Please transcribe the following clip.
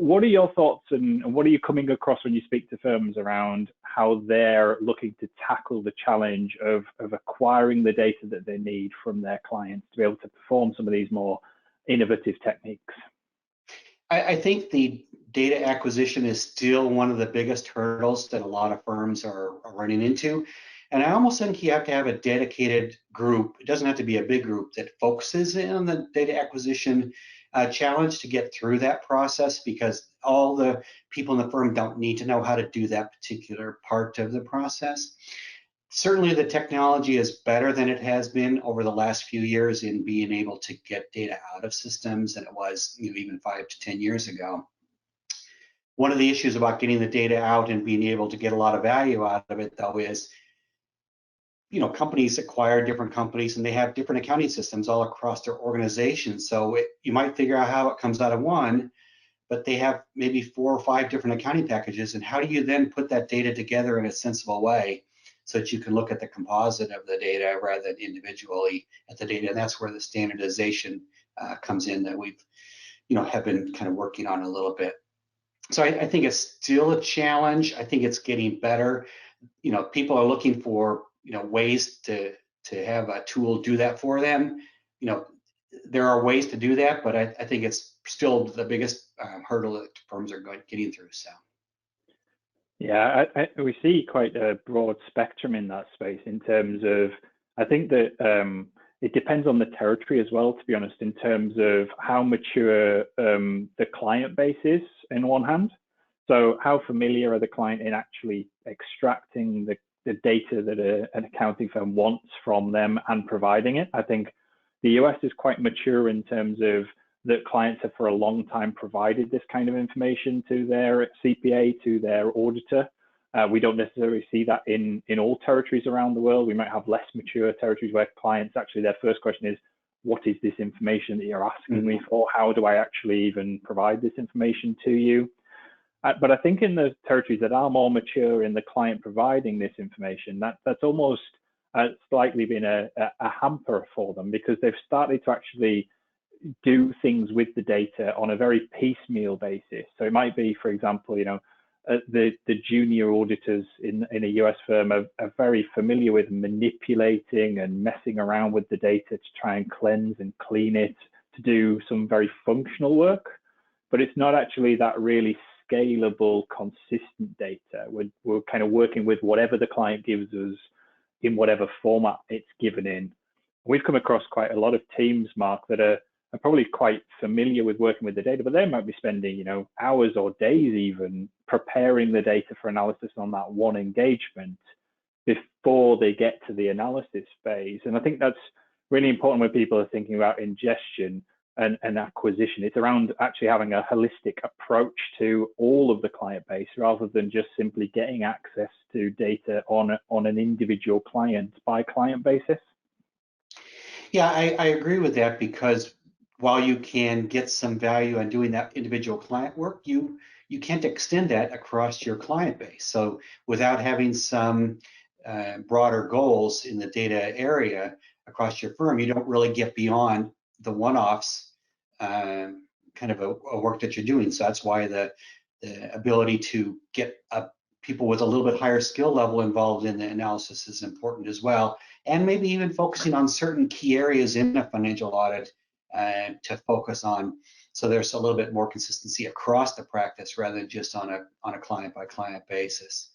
what are your thoughts and what are you coming across when you speak to firms around how they're looking to tackle the challenge of acquiring the data that they need from their clients to be able to perform some of these more innovative techniques? I think the data acquisition is still one of the biggest hurdles that a lot of firms are running into. And I almost think you have to have a dedicated group. It doesn't have to be a big group that focuses in on the data acquisition challenge to get through that process, because all the people in the firm don't need to know how to do that particular part of the process. Certainly the technology is better than it has been over the last few years in being able to get data out of systems than it was, even 5 to 10 years ago. One of the issues about getting the data out and being able to get a lot of value out of it, though, is companies acquire different companies and they have different accounting systems all across their organization. So you might figure out how it comes out of one, but they have maybe 4 or 5 different accounting packages. And how do you then put that data together in a sensible way so that you can look at the composite of the data rather than individually at the data? And that's where the standardization comes in that we've, have been kind of working on a little bit. So I think it's still a challenge. I think it's getting better. People are looking for ways to have a tool do that for them. There are ways to do that, but I think it's still the biggest hurdle that firms are getting through. So. Yeah, we see quite a broad spectrum in that space in terms of, I think that it depends on the territory as well, to be honest, in terms of how mature the client base is in one hand. So how familiar are the client in actually extracting the data that an accounting firm wants from them and providing it? I think the US is quite mature in terms of that clients have for a long time provided this kind of information to their CPA, to their auditor. We don't necessarily see that in all territories around the world. We might have less mature territories where clients actually, their first question is, what is this information that you're asking me for? How do I actually even provide this information to you? But I think in the territories that are more mature in the client providing this information, that's almost slightly been a hamper for them, because they've started to actually do things with the data on a very piecemeal basis. So it might be, for example, the junior auditors in a US firm are very familiar with manipulating and messing around with the data to try and cleanse and clean it, to do some very functional work. But it's not actually that really scalable, consistent data. We're kind of working with whatever the client gives us in whatever format it's given in. We've come across quite a lot of teams, Mark, that are probably quite familiar with working with the data, but they might be spending, hours or days even preparing the data for analysis on that one engagement before they get to the analysis phase. And I think that's really important when people are thinking about ingestion and acquisition. It's around actually having a holistic approach to all of the client base rather than just simply getting access to data on an individual client by client basis. Yeah, I agree with that, because while you can get some value on doing that individual client work, you can't extend that across your client base. So without having some broader goals in the data area across your firm, you don't really get beyond the one-offs kind of a work that you're doing. So that's why the ability to get people with a little bit higher skill level involved in the analysis is important as well. And maybe even focusing on certain key areas in a financial audit to focus on, so there's a little bit more consistency across the practice rather than just on a client by client basis.